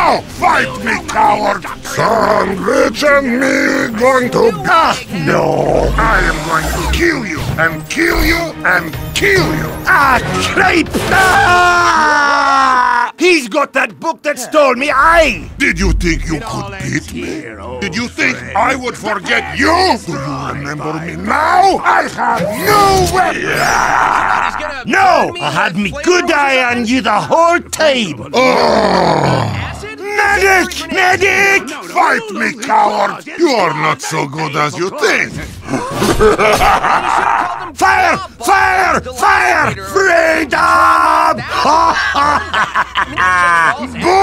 Now fight me, coward! Sandwich and me going to... No! I am going to kill you, and kill you, and kill you! Creep! He's got that book that stole me eye! Did you think you could beat me? Did you think I would forget you? Do you remember me now? I have no weapon! No! I had me good eye on you the whole time! Medic! Medic! Fight me, coward! You are not so good as you think! Fire! Fire! Fire! Freedom! Boo!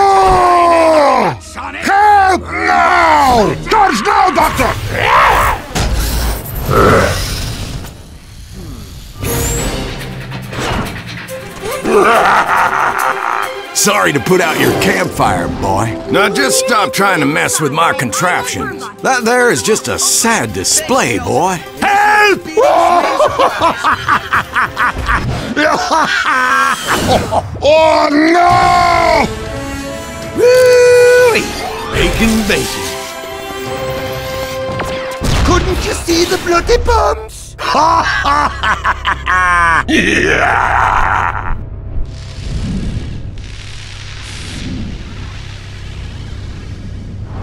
Help now! Charge now, Doctor! Sorry to put out your campfire, boy. Now just stop trying to mess with my contraptions. That there is just a sad display, boy. Help! Oh no! Woo! Bacon, bacon. Couldn't you see the bloody bombs? Yeah!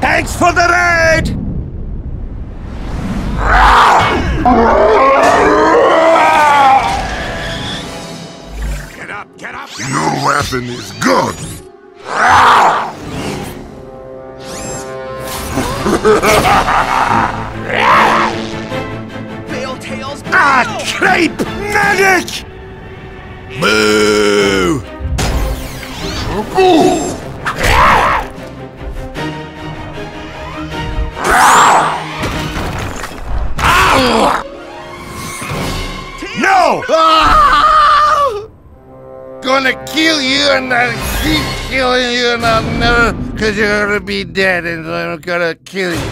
Thanks for the raid! Get up, get up! Your weapon is good! Creep! Medic! Boo! No! Gonna kill you and then keep killing you and I'll never... 'cause you're gonna be dead and I'm gonna kill you.